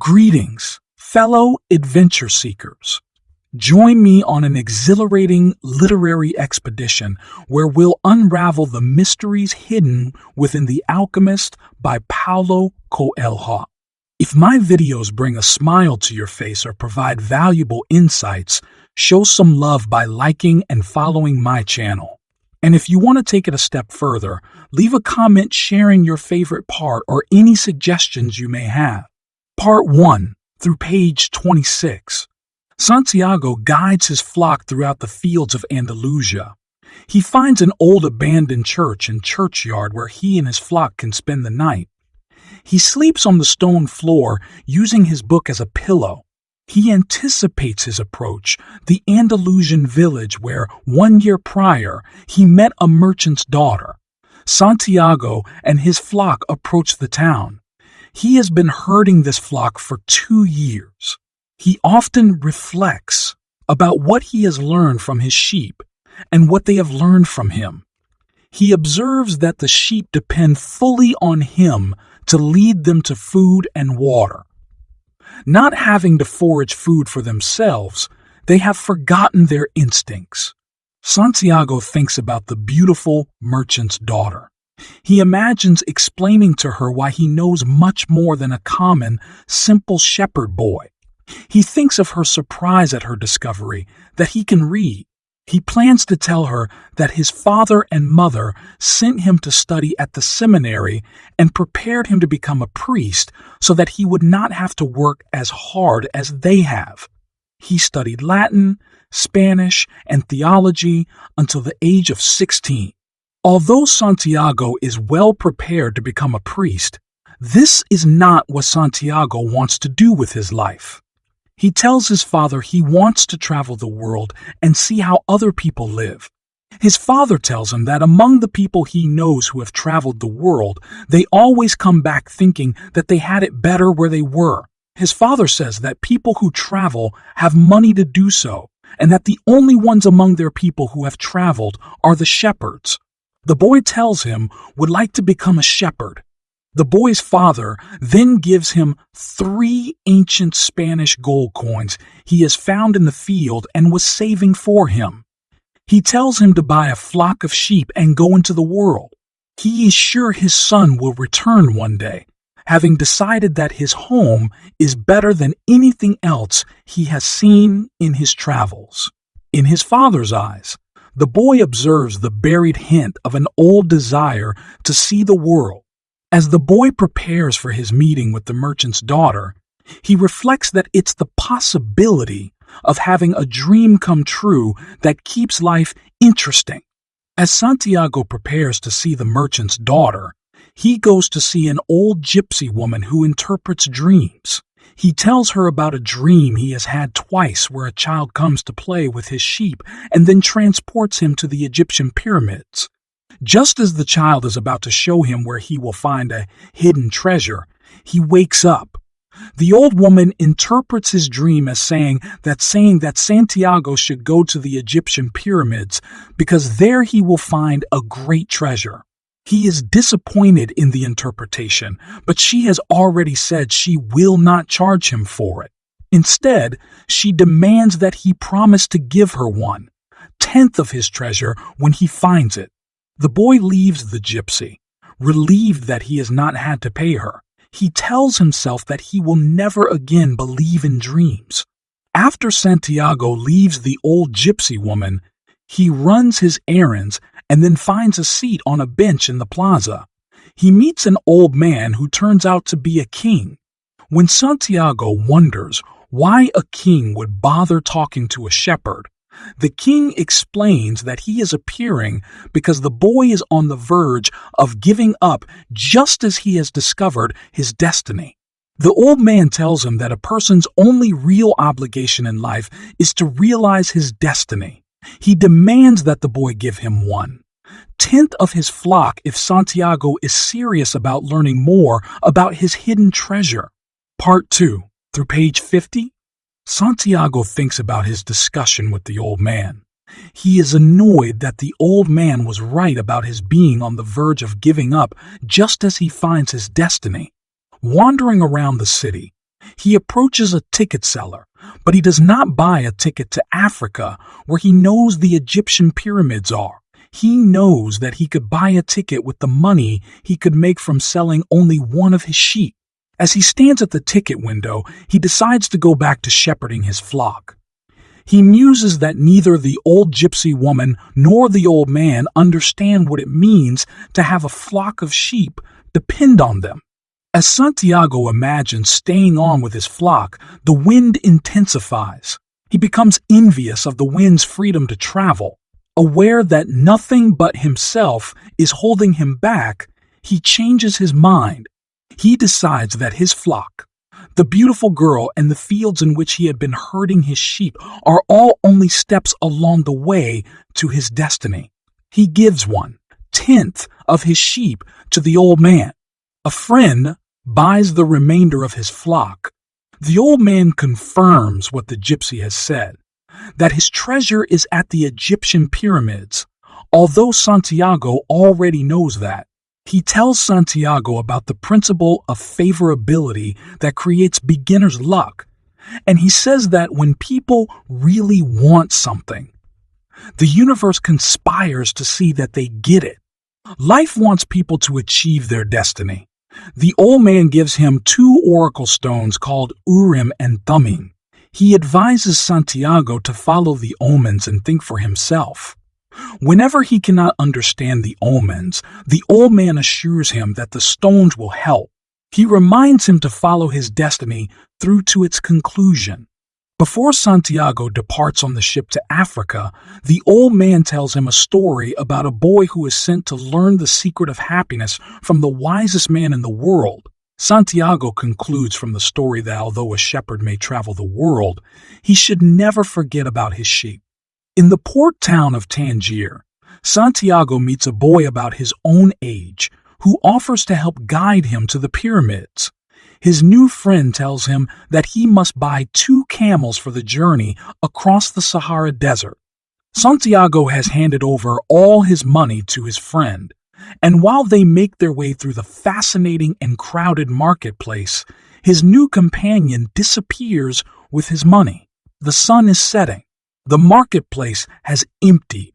Greetings, fellow adventure seekers. Join me on an exhilarating literary expedition where we'll unravel the mysteries hidden within The Alchemist by Paulo Coelho. If my videos bring a smile to your face or provide valuable insights, show some love by liking and following my channel. And if you want to take it a step further, leave a comment sharing your favorite part or any suggestions you may have. Part 1 through page 26. Santiago guides his flock throughout the fields of Andalusia. He finds an old abandoned church and churchyard where he and his flock can spend the night. He sleeps on the stone floor, using his book as a pillow. He anticipates his approach, the Andalusian village where, 1 year prior, he met a merchant's daughter. Santiago and his flock approach the town. He has been herding this flock for 2 years. He often reflects about what he has learned from his sheep and what they have learned from him. He observes that the sheep depend fully on him to lead them to food and water. Not having to forage food for themselves, they have forgotten their instincts. Santiago thinks about the beautiful merchant's daughter. He imagines explaining to her why he knows much more than a common, simple shepherd boy. He thinks of her surprise at her discovery that he can read. He plans to tell her that his father and mother sent him to study at the seminary and prepared him to become a priest so that he would not have to work as hard as they have. He studied Latin, Spanish, and theology until the age of 16. Although Santiago is well prepared to become a priest, this is not what Santiago wants to do with his life. He tells his father he wants to travel the world and see how other people live. His father tells him that among the people he knows who have traveled the world, they always come back thinking that they had it better where they were. His father says that people who travel have money to do so, and that the only ones among their people who have traveled are the shepherds. The boy tells him would like to become a shepherd. The boy's father then gives him 3 ancient Spanish gold coins he has found in the field and was saving for him. He tells him to buy a flock of sheep and go into the world. He is sure his son will return one day, having decided that his home is better than anything else he has seen in his travels. In his father's eyes, the boy observes the buried hint of an old desire to see the world. As the boy prepares for his meeting with the merchant's daughter, he reflects that it's the possibility of having a dream come true that keeps life interesting. As Santiago prepares to see the merchant's daughter, he goes to see an old gypsy woman who interprets dreams. He tells her about a dream he has had twice where a child comes to play with his sheep and then transports him to the Egyptian pyramids. Just as the child is about to show him where he will find a hidden treasure, he wakes up. The old woman interprets his dream as saying that Santiago should go to the Egyptian pyramids because there he will find a great treasure. He is disappointed in the interpretation, but she has already said she will not charge him for it. Instead, she demands that he promise to give her 1/10 of his treasure when he finds it. The boy leaves the gypsy, relieved that he has not had to pay her. He tells himself that he will never again believe in dreams. After Santiago leaves the old gypsy woman, he runs his errands and then finds a seat on a bench in the plaza. He meets an old man who turns out to be a king. When Santiago wonders why a king would bother talking to a shepherd, the king explains that he is appearing because the boy is on the verge of giving up just as he has discovered his destiny. The old man tells him that a person's only real obligation in life is to realize his destiny. He demands that the boy give him 1/10 of his flock if Santiago is serious about learning more about his hidden treasure. Part 2 through page 50. Santiago thinks about his discussion with the old man. He is annoyed that the old man was right about his being on the verge of giving up just as he finds his destiny. Wandering around the city, He approaches a ticket seller, but he does not buy a ticket to Africa, where he knows the Egyptian pyramids are. He knows that he could buy a ticket with the money he could make from selling only one of his sheep. As he stands at the ticket window, he decides to go back to shepherding his flock. He muses that neither the old gypsy woman nor the old man understand what it means to have a flock of sheep depend on them. As Santiago imagines staying on with his flock, the wind intensifies. He becomes envious of the wind's freedom to travel. Aware that nothing but himself is holding him back, he changes his mind. He decides that his flock, the beautiful girl and the fields in which he had been herding his sheep, are all only steps along the way to his destiny. He gives 1/10 of his sheep to the old man. A friend buys the remainder of his flock. The old man confirms what the gypsy has said, that his treasure is at the Egyptian pyramids. Although Santiago already knows that, he tells Santiago about the principle of favorability that creates beginner's luck, and he says that when people really want something, the universe conspires to see that they get it. Life wants people to achieve their destiny. The old man gives him 2 oracle stones called Urim and Thummim. He advises Santiago to follow the omens and think for himself. Whenever he cannot understand the omens, the old man assures him that the stones will help. He reminds him to follow his destiny through to its conclusion. Before Santiago departs on the ship to Africa, the old man tells him a story about a boy who is sent to learn the secret of happiness from the wisest man in the world. Santiago concludes from the story that although a shepherd may travel the world, he should never forget about his sheep. In the port town of Tangier, Santiago meets a boy about his own age who offers to help guide him to the pyramids. His new friend tells him that he must buy 2 camels for the journey across the Sahara Desert. Santiago has handed over all his money to his friend, and while they make their way through the fascinating and crowded marketplace, his new companion disappears with his money. The sun is setting. The marketplace has emptied,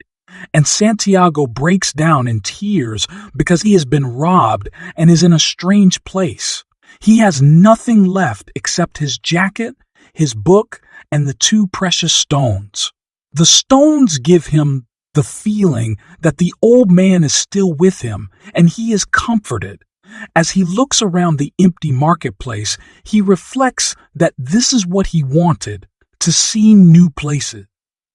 and Santiago breaks down in tears because he has been robbed and is in a strange place. He has nothing left except his jacket, his book, and the 2 precious stones. The stones give him the feeling that the old man is still with him, and he is comforted. As he looks around the empty marketplace, he reflects that this is what he wanted, to see new places.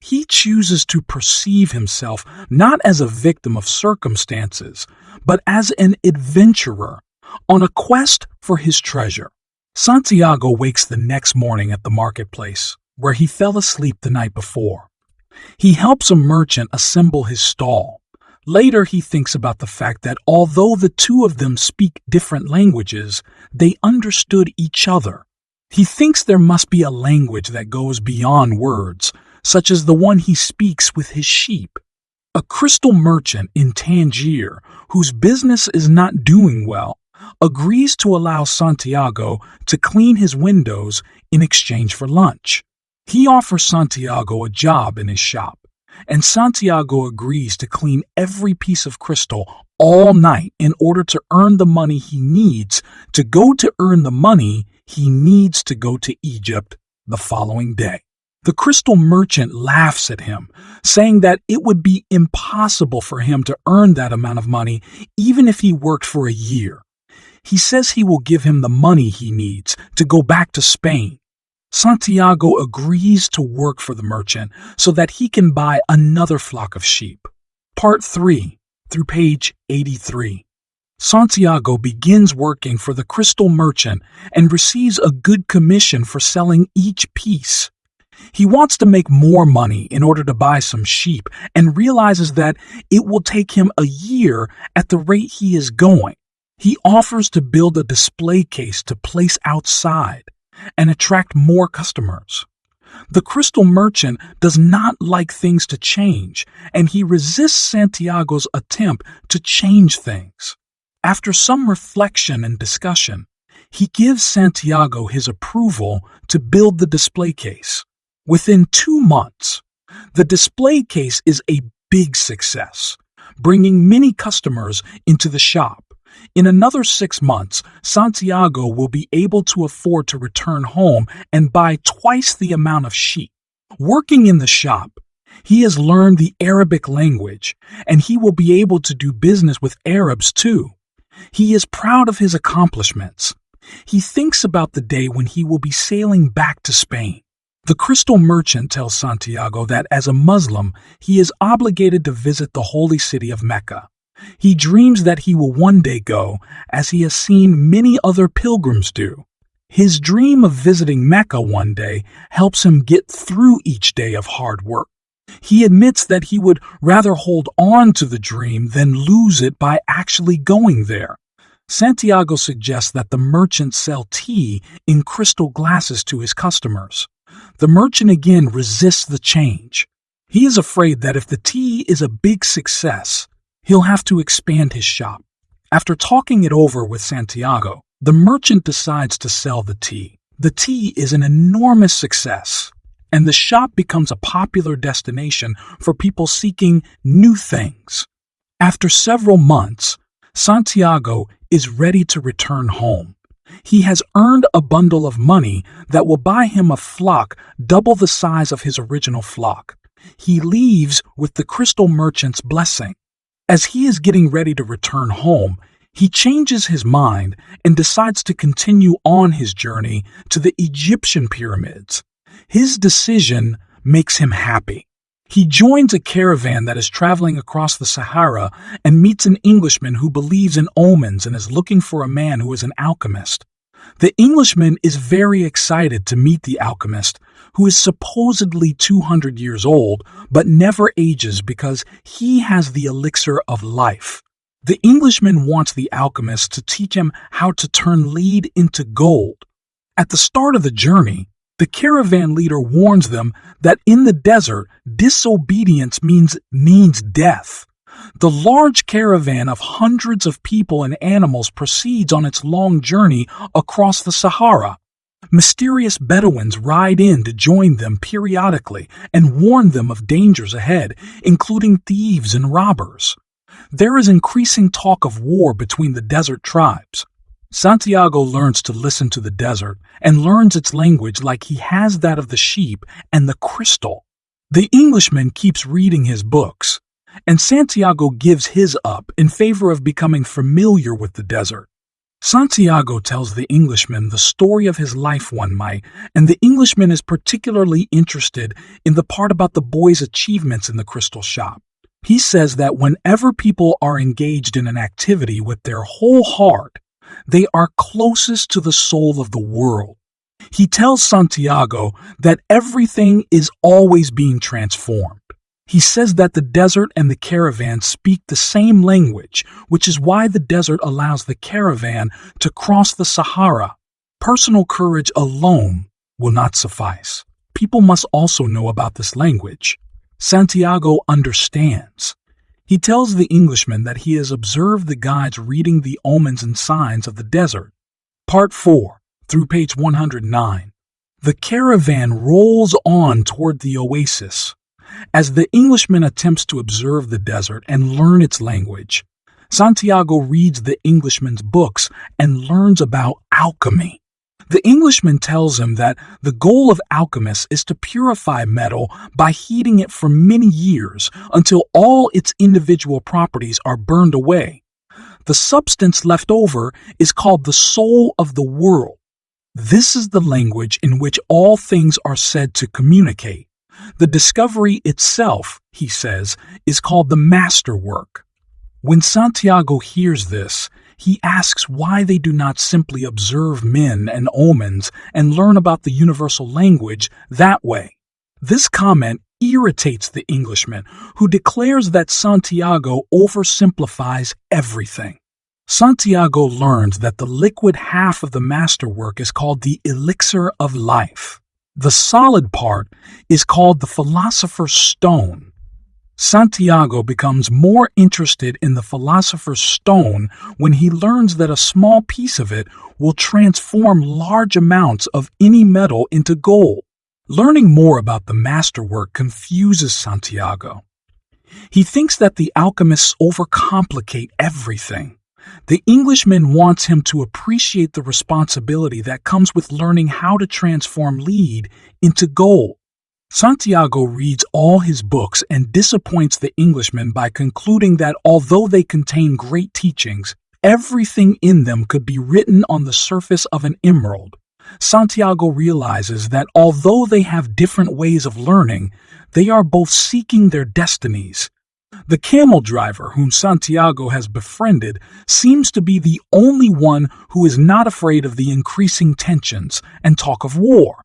He chooses to perceive himself not as a victim of circumstances, but as an adventurer on a quest for his treasure. Santiago wakes the next morning at the marketplace, where he fell asleep the night before. He helps a merchant assemble his stall. Later, he thinks about the fact that although the 2 of them speak different languages, they understood each other. He thinks there must be a language that goes beyond words, such as the one he speaks with his sheep. A crystal merchant in Tangier, whose business is not doing well, agrees to allow Santiago to clean his windows in exchange for lunch. He offers Santiago a job in his shop, and Santiago agrees to clean every piece of crystal all night in order to earn the money he needs to go to earn the money he needs to go to Egypt the following day. The crystal merchant laughs at him, saying that it would be impossible for him to earn that amount of money even if he worked for a year. He says he will give him the money he needs to go back to Spain. Santiago agrees to work for the merchant so that he can buy another flock of sheep. Part 3, through page 83. Santiago begins working for the crystal merchant and receives a good commission for selling each piece. He wants to make more money in order to buy some sheep and realizes that it will take him a year at the rate he is going. He offers to build a display case to place outside and attract more customers. The crystal merchant does not like things to change, and he resists Santiago's attempt to change things. After some reflection and discussion, He gives Santiago his approval to build the display case. Within 2 months, the display case is a big success, bringing many customers into the shop. In another 6 months, Santiago will be able to afford to return home and buy twice the amount of sheep. Working in the shop, he has learned the Arabic language, and he will be able to do business with Arabs too. He is proud of his accomplishments. He thinks about the day when he will be sailing back to Spain. The crystal merchant tells Santiago that as a Muslim, he is obligated to visit the holy city of Mecca. He dreams that he will one day go, as he has seen many other pilgrims do. His dream of visiting Mecca one day helps him get through each day of hard work. He admits that he would rather hold on to the dream than lose it by actually going there. Santiago suggests that the merchant sell tea in crystal glasses to his customers. The merchant again resists the change. He is afraid that if the tea is a big success, he'll have to expand his shop. After talking it over with Santiago, the merchant decides to sell the tea. The tea is an enormous success, and the shop becomes a popular destination for people seeking new things. After several months, Santiago is ready to return home. He has earned a bundle of money that will buy him a flock double the size of his original flock. He leaves with the crystal merchant's blessing. As he is getting ready to return home, he changes his mind and decides to continue on his journey to the Egyptian pyramids. His decision makes him happy. He joins a caravan that is traveling across the Sahara and meets an Englishman who believes in omens and is looking for a man who is an alchemist. The Englishman is very excited to meet the alchemist, who is supposedly 200 years old but never ages because he has the elixir of life. The Englishman wants the alchemist to teach him how to turn lead into gold. At the start of the journey, the caravan leader warns them that in the desert, disobedience means death. The large caravan of hundreds of people and animals proceeds on its long journey across the Sahara. Mysterious Bedouins ride in to join them periodically and warn them of dangers ahead, including thieves and robbers. There is increasing talk of war between the desert tribes. Santiago learns to listen to the desert and learns its language like he has that of the sheep and the crystal. The Englishman keeps reading his books, and Santiago gives his up in favor of becoming familiar with the desert. Santiago tells the Englishman the story of his life one night, and the Englishman is particularly interested in the part about the boy's achievements in the crystal shop. He says that whenever people are engaged in an activity with their whole heart, they are closest to the soul of the world. He tells Santiago that everything is always being transformed. He says that the desert and the caravan speak the same language, which is why the desert allows the caravan to cross the Sahara. Personal courage alone will not suffice. People must also know about this language. Santiago understands. He tells the Englishman that he has observed the guides reading the omens and signs of the desert. Part 4, through page 109. The caravan rolls on toward the oasis. As the Englishman attempts to observe the desert and learn its language, Santiago reads the Englishman's books and learns about alchemy. The Englishman tells him that the goal of alchemists is to purify metal by heating it for many years until all its individual properties are burned away. The substance left over is called the soul of the world. This is the language in which all things are said to communicate. The discovery itself, he says, is called the masterwork. When Santiago hears this, he asks why they do not simply observe men and omens and learn about the universal language that way. This comment irritates the Englishman, who declares that Santiago oversimplifies everything. Santiago learns that the liquid half of the masterwork is called the elixir of life. The solid part is called the philosopher's stone. Santiago becomes more interested in the philosopher's stone when he learns that a small piece of it will transform large amounts of any metal into gold. Learning more about the masterwork confuses Santiago. He thinks that the alchemists overcomplicate everything. The Englishman wants him to appreciate the responsibility that comes with learning how to transform lead into gold. Santiago reads all his books and disappoints the Englishman by concluding that although they contain great teachings, everything in them could be written on the surface of an emerald. Santiago realizes that although they have different ways of learning, they are both seeking their destinies. The camel driver whom Santiago has befriended seems to be the only one who is not afraid of the increasing tensions and talk of war.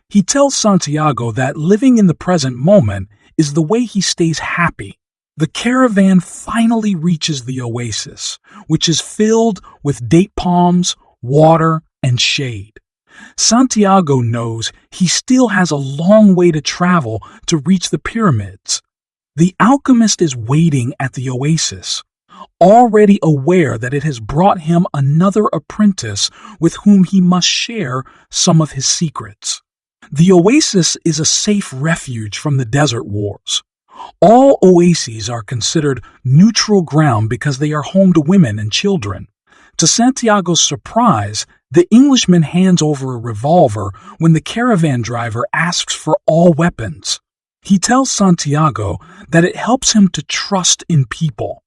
He tells Santiago that living in the present moment is the way he stays happy. The caravan finally reaches the oasis, which is filled with date palms, water, and shade. Santiago knows he still has a long way to travel to reach the pyramids. The alchemist is waiting at the oasis, already aware that it has brought him another apprentice with whom he must share some of his secrets. The oasis is a safe refuge from the desert wars. All oases are considered neutral ground because they are home to women and children. To Santiago's surprise, the Englishman hands over a revolver when the caravan driver asks for all weapons. He tells Santiago that it helps him to trust in people.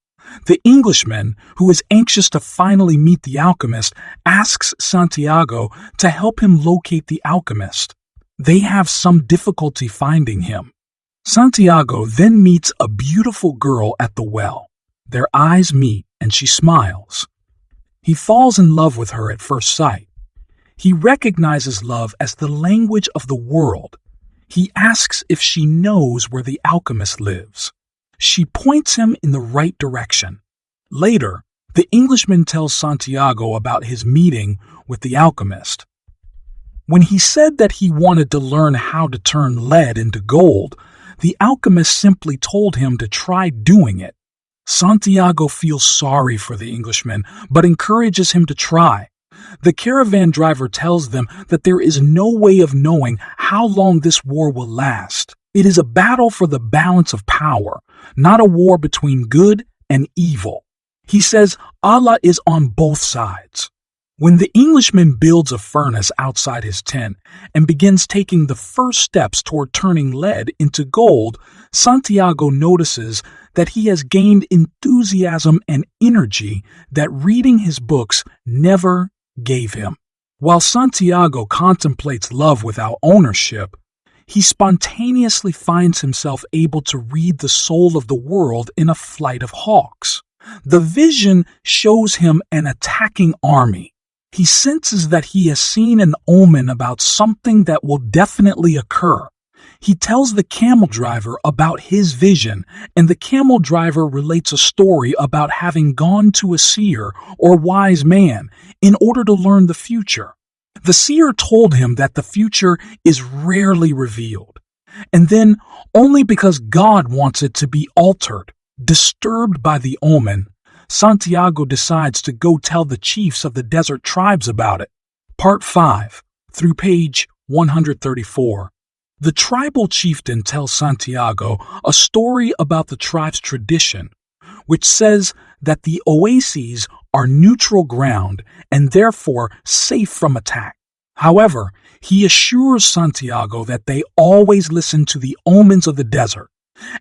The Englishman, who is anxious to finally meet the alchemist, asks Santiago to help him locate the alchemist. They have some difficulty finding him. Santiago then meets a beautiful girl at the well. Their eyes meet and she smiles. He falls in love with her at first sight. He recognizes love as the language of the world. He asks if she knows where the alchemist lives. She points him in the right direction. Later, the Englishman tells Santiago about his meeting with the alchemist. When he said that he wanted to learn how to turn lead into gold, the alchemist simply told him to try doing it. Santiago feels sorry for the Englishman, but encourages him to try. The caravan driver tells them that there is no way of knowing how long this war will last. It is a battle for the balance of power, not a war between good and evil. He says Allah is on both sides. When the Englishman builds a furnace outside his tent and begins taking the first steps toward turning lead into gold, Santiago notices that he has gained enthusiasm and energy that reading his books never gave him. While Santiago contemplates love without ownership, he spontaneously finds himself able to read the soul of the world in a flight of hawks. The vision shows him an attacking army. He senses that he has seen an omen about something that will definitely occur. He tells the camel driver about his vision, and the camel driver relates a story about having gone to a seer or wise man in order to learn the future. The seer told him that the future is rarely revealed, and then, only because God wants it to be altered, disturbed by the omen, Santiago decides to go tell the chiefs of the desert tribes about it. Part 5, through page 134. The tribal chieftain tells Santiago a story about the tribe's tradition, which says that the oases are neutral ground and therefore safe from attack. However, he assures Santiago that they always listen to the omens of the desert,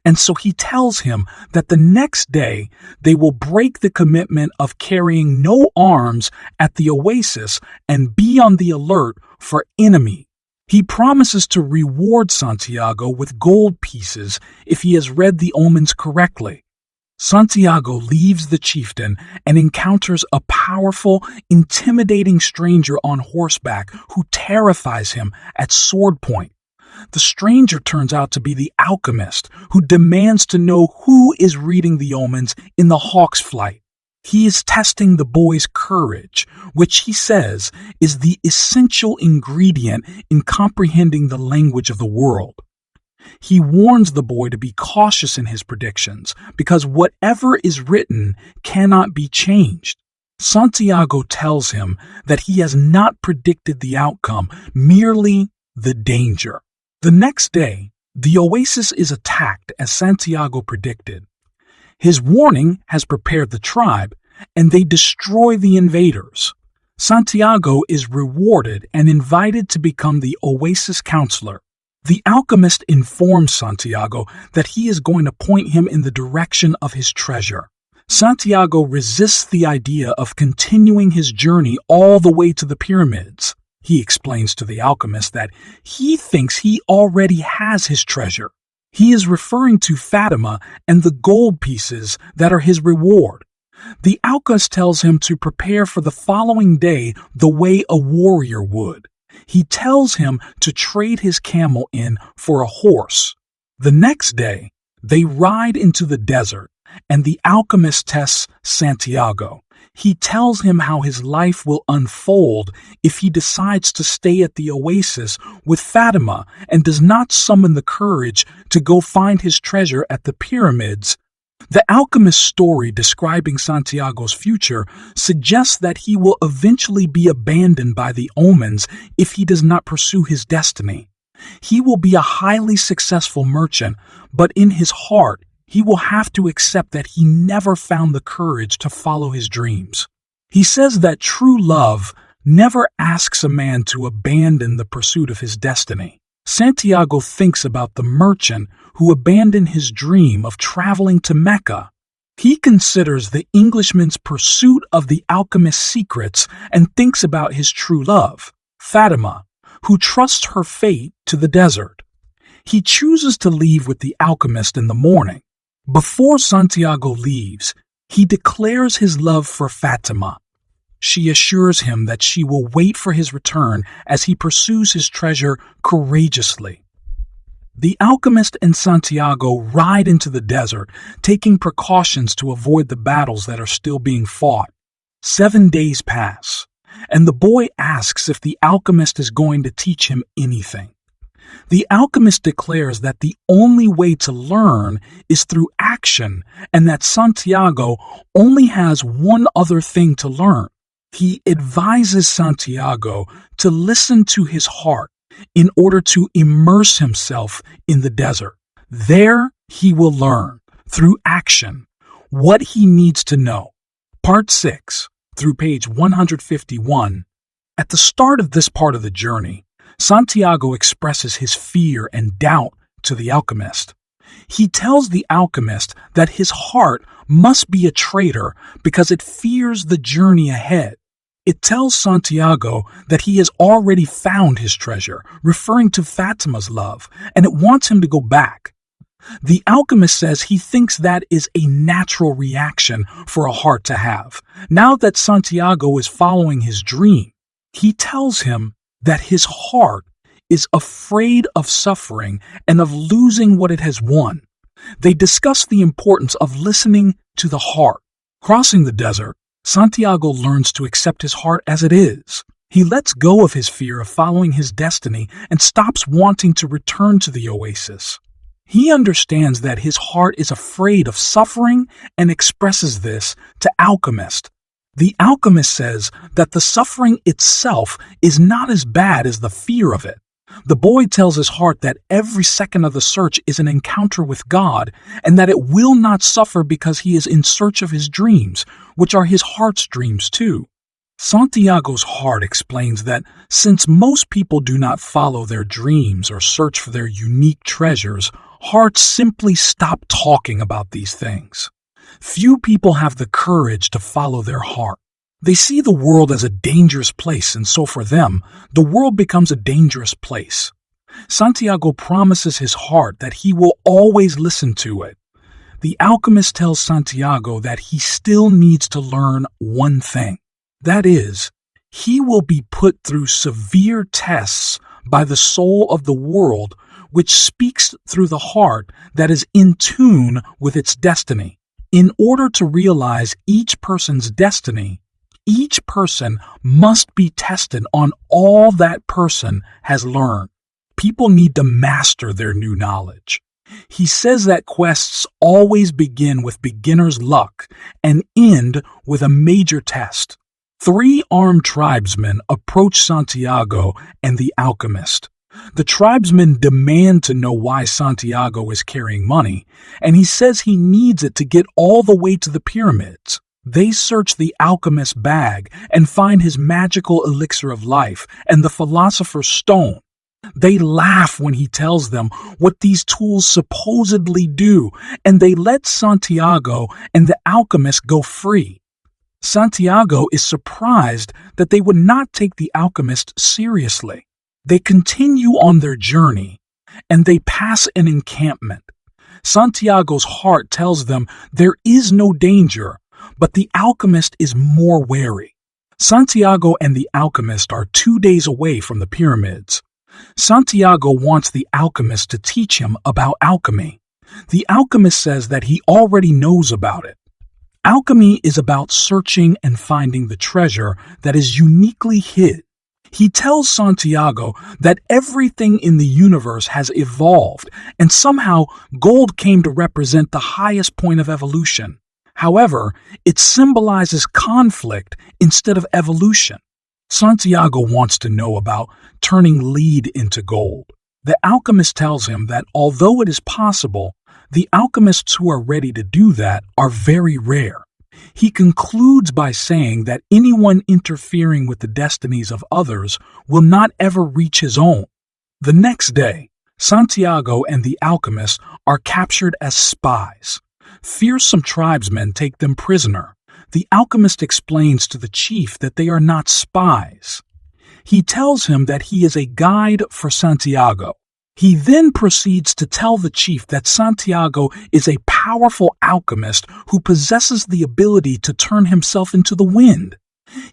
and so he tells him that the next day they will break the commitment of carrying no arms at the oasis and be on the alert for enemy. He promises to reward Santiago with gold pieces if he has read the omens correctly. Santiago leaves the chieftain and encounters a powerful, intimidating stranger on horseback who terrifies him at sword point. The stranger turns out to be the alchemist, who demands to know who is reading the omens in the hawk's flight. He is testing the boy's courage, which he says is the essential ingredient in comprehending the language of the world. He warns the boy to be cautious in his predictions because whatever is written cannot be changed. Santiago tells him that he has not predicted the outcome, merely the danger. The next day, the oasis is attacked as Santiago predicted. His warning has prepared the tribe, and they destroy the invaders. Santiago is rewarded and invited to become the oasis counselor. The alchemist informs Santiago that he is going to point him in the direction of his treasure. Santiago resists the idea of continuing his journey all the way to the pyramids. He explains to the alchemist that he thinks he already has his treasure. He is referring to Fatima and the gold pieces that are his reward. The alchemist tells him to prepare for the following day the way a warrior would. He tells him to trade his camel in for a horse. The next day, they ride into the desert, and the alchemist tests Santiago. He tells him how his life will unfold if he decides to stay at the oasis with Fatima and does not summon the courage to go find his treasure at the pyramids. The alchemist's story describing Santiago's future suggests that he will eventually be abandoned by the omens if he does not pursue his destiny. He will be a highly successful merchant, but in his heart, he will have to accept that he never found the courage to follow his dreams. He says that true love never asks a man to abandon the pursuit of his destiny. Santiago thinks about the merchant who abandoned his dream of traveling to Mecca. He considers the Englishman's pursuit of the alchemist's secrets and thinks about his true love, Fatima, who trusts her fate to the desert. He chooses to leave with the alchemist in the morning. Before Santiago leaves, he declares his love for Fatima. She assures him that she will wait for his return as he pursues his treasure courageously. The alchemist and Santiago ride into the desert, taking precautions to avoid the battles that are still being fought. 7 days pass, and the boy asks if the alchemist is going to teach him anything. The alchemist declares that the only way to learn is through action and that Santiago only has one other thing to learn. He advises Santiago to listen to his heart in order to immerse himself in the desert. There he will learn, through action, what he needs to know. Part 6, through page 151. At the start of this part of the journey, Santiago expresses his fear and doubt to the alchemist. He tells the alchemist that his heart must be a traitor because it fears the journey ahead. It tells Santiago that he has already found his treasure, referring to Fatima's love, and it wants him to go back. The alchemist says he thinks that is a natural reaction for a heart to have. Now that Santiago is following his dream, he tells him that his heart is afraid of suffering and of losing what it has won. They discuss the importance of listening to the heart. Crossing the desert, Santiago learns to accept his heart as it is. He lets go of his fear of following his destiny and stops wanting to return to the oasis. He understands that his heart is afraid of suffering and expresses this to Alchemist. The alchemist says that the suffering itself is not as bad as the fear of it. The boy tells his heart that every second of the search is an encounter with God and that it will not suffer because he is in search of his dreams, which are his heart's dreams too. Santiago's heart explains that since most people do not follow their dreams or search for their unique treasures, hearts simply stop talking about these things. Few people have the courage to follow their heart. They see the world as a dangerous place, and so for them, the world becomes a dangerous place. Santiago promises his heart that he will always listen to it. The alchemist tells Santiago that he still needs to learn one thing. That is, he will be put through severe tests by the soul of the world, which speaks through the heart that is in tune with its destiny. In order to realize each person's destiny, each person must be tested on all that person has learned. People need to master their new knowledge. He says that quests always begin with beginner's luck and end with a major test. 3 armed tribesmen approach Santiago and the alchemist. The tribesmen demand to know why Santiago is carrying money, and he says he needs it to get all the way to the pyramids. They search the alchemist's bag and find his magical elixir of life and the philosopher's stone. They laugh when he tells them what these tools supposedly do, and they let Santiago and the alchemist go free. Santiago is surprised that they would not take the alchemist seriously. They continue on their journey, and they pass an encampment. Santiago's heart tells them there is no danger, but the alchemist is more wary. Santiago and the alchemist are 2 days away from the pyramids. Santiago wants the alchemist to teach him about alchemy. The alchemist says that he already knows about it. Alchemy is about searching and finding the treasure that is uniquely hid. He tells Santiago that everything in the universe has evolved, and somehow gold came to represent the highest point of evolution. However, it symbolizes conflict instead of evolution. Santiago wants to know about turning lead into gold. The alchemist tells him that although it is possible, the alchemists who are ready to do that are very rare. He concludes by saying that anyone interfering with the destinies of others will not ever reach his own. The next day, Santiago and the alchemist are captured as spies. Fearsome tribesmen take them prisoner. The alchemist explains to the chief that they are not spies. He tells him that he is a guide for Santiago. He then proceeds to tell the chief that Santiago is a powerful alchemist who possesses the ability to turn himself into the wind.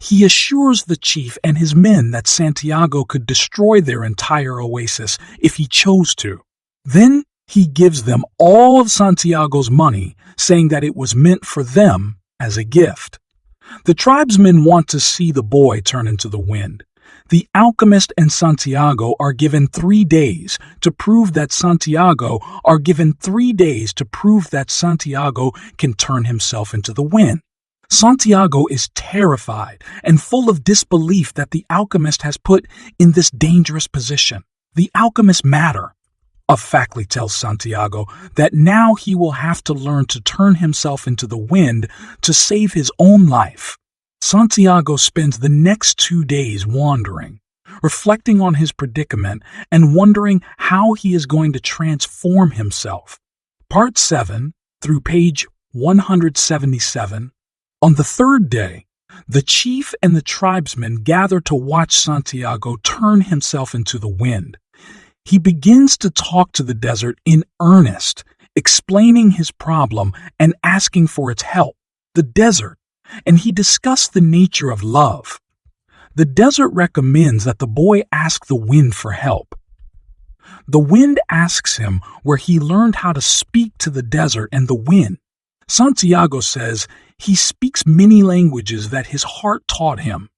He assures the chief and his men that Santiago could destroy their entire oasis if he chose to. Then he gives them all of Santiago's money, saying that it was meant for them as a gift. The tribesmen want to see the boy turn into the wind. The alchemist and Santiago are given 3 days to prove that Santiago can turn himself into the wind. Santiago is terrified and full of disbelief that the alchemist has put in this dangerous position. The alchemist's matter Afakli tells Santiago that now he will have to learn to turn himself into the wind to save his own life. Santiago spends the next 2 days wandering, reflecting on his predicament and wondering how he is going to transform himself. Part 7 through page 177. On the 3rd day, the chief and the tribesmen gather to watch Santiago turn himself into the wind. He begins to talk to the desert in earnest, explaining his problem and asking for its help. The desert, and he discussed the nature of love. The desert recommends that the boy ask the wind for help. The wind asks him where he learned how to speak to the desert and the wind. Santiago says he speaks many languages that his heart taught him.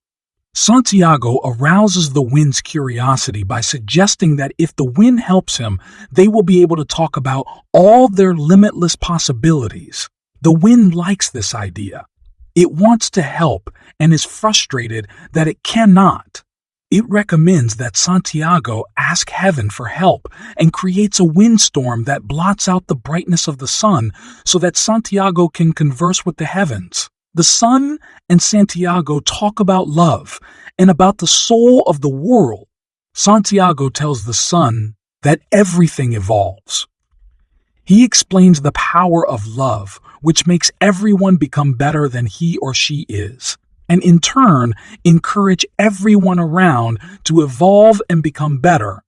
Santiago arouses the wind's curiosity by suggesting that if the wind helps him, they will be able to talk about all their limitless possibilities. The wind likes this idea. It wants to help and is frustrated that it cannot. It recommends that Santiago ask heaven for help and creates a windstorm that blots out the brightness of the sun so that Santiago can converse with the heavens. The sun and Santiago talk about love and about the soul of the world. Santiago tells the sun that everything evolves. He explains the power of love, which makes everyone become better than he or she is, and in turn encourage everyone around to evolve and become better.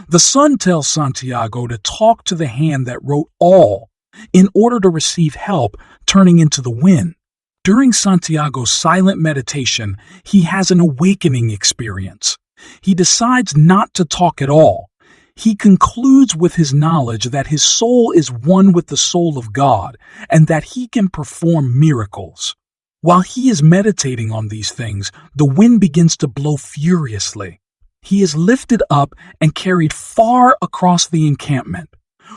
The sun tells Santiago to talk to the hand that wrote all in order to receive help turning into the wind. During Santiago's silent meditation, he has an awakening experience. He decides not to talk at all. He concludes with his knowledge that his soul is one with the soul of God and that he can perform miracles. While he is meditating on these things, the wind begins to blow furiously. He is lifted up and carried far across the encampment.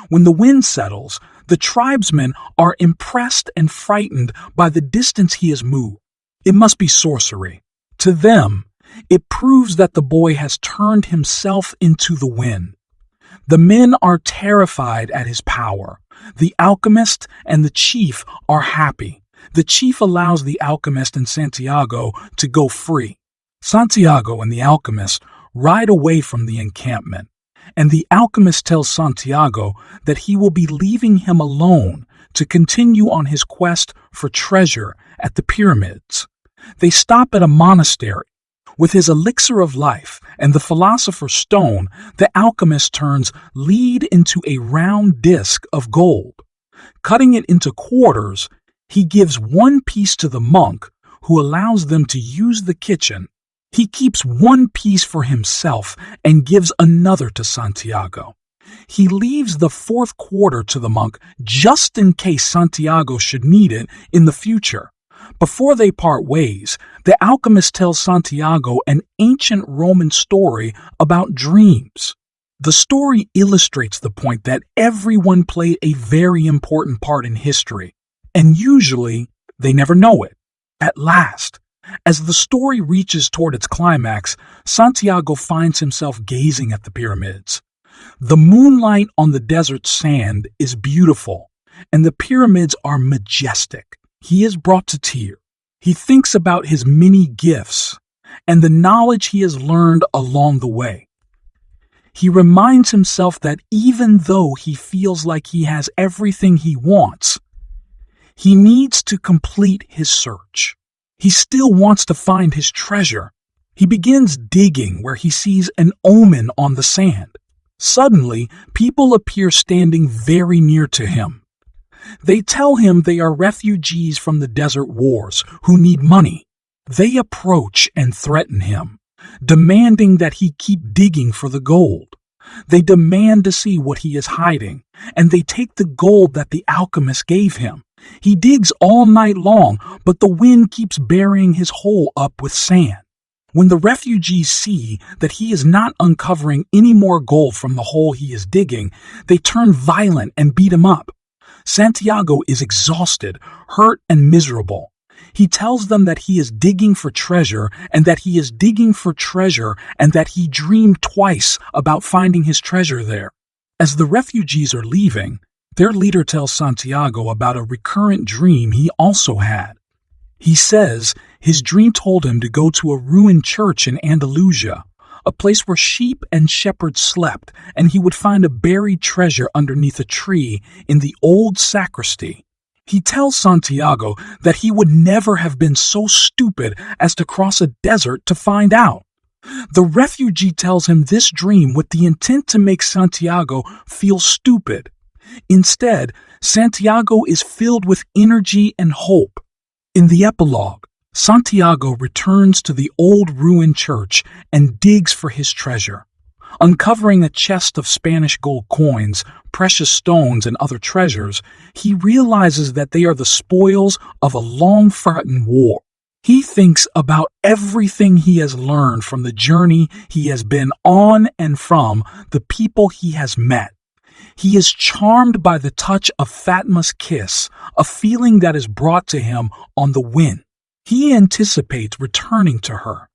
When the wind settles, the tribesmen are impressed and frightened by the distance he has moved. It must be sorcery. To them, it proves that the boy has turned himself into the wind. The men are terrified at his power. The alchemist and the chief are happy. The chief allows the alchemist and Santiago to go free. Santiago and the alchemist ride away from the encampment, and the alchemist tells Santiago that he will be leaving him alone to continue on his quest for treasure at the pyramids. They stop at a monastery. With his elixir of life and the philosopher's stone, the alchemist turns lead into a round disc of gold. Cutting it into quarters, he gives one piece to the monk, who allows them to use the kitchen. He keeps one piece for himself and gives another to Santiago. He leaves the fourth quarter to the monk just in case Santiago should need it in the future. Before they part ways, the alchemist tells Santiago an ancient Roman story about dreams. The story illustrates the point that everyone played a very important part in history, and usually they never know it. At last, as the story reaches toward its climax, Santiago finds himself gazing at the pyramids. The moonlight on the desert sand is beautiful, and the pyramids are majestic. He is brought to tears. He thinks about his many gifts and the knowledge he has learned along the way. He reminds himself that even though he feels like he has everything he wants, he needs to complete his search. He still wants to find his treasure. He begins digging where he sees an omen on the sand. Suddenly, people appear standing very near to him. They tell him they are refugees from the desert wars who need money. They approach and threaten him, demanding that he keep digging for the gold. They demand to see what he is hiding, and they take the gold that the alchemist gave him. He digs all night long, but the wind keeps burying his hole up with sand. When the refugees see that he is not uncovering any more gold from the hole he is digging, they turn violent and beat him up. Santiago is exhausted, hurt, and miserable. He tells them that he is digging for treasure and that he is digging for treasure and that he dreamed twice about finding his treasure there. As the refugees are leaving, their leader tells Santiago about a recurrent dream he also had. He says his dream told him to go to a ruined church in Andalusia, a place where sheep and shepherds slept, and he would find a buried treasure underneath a tree in the old sacristy. He tells Santiago that he would never have been so stupid as to cross a desert to find out. The refugee tells him this dream with the intent to make Santiago feel stupid. Instead, Santiago is filled with energy and hope. In the epilogue, Santiago returns to the old ruined church and digs for his treasure. Uncovering a chest of Spanish gold coins, precious stones, and other treasures, he realizes that they are the spoils of a long-forgotten war. He thinks about everything he has learned from the journey he has been on and from the people he has met. He is charmed by the touch of Fatma's kiss, a feeling that is brought to him on the wind. He anticipates returning to her,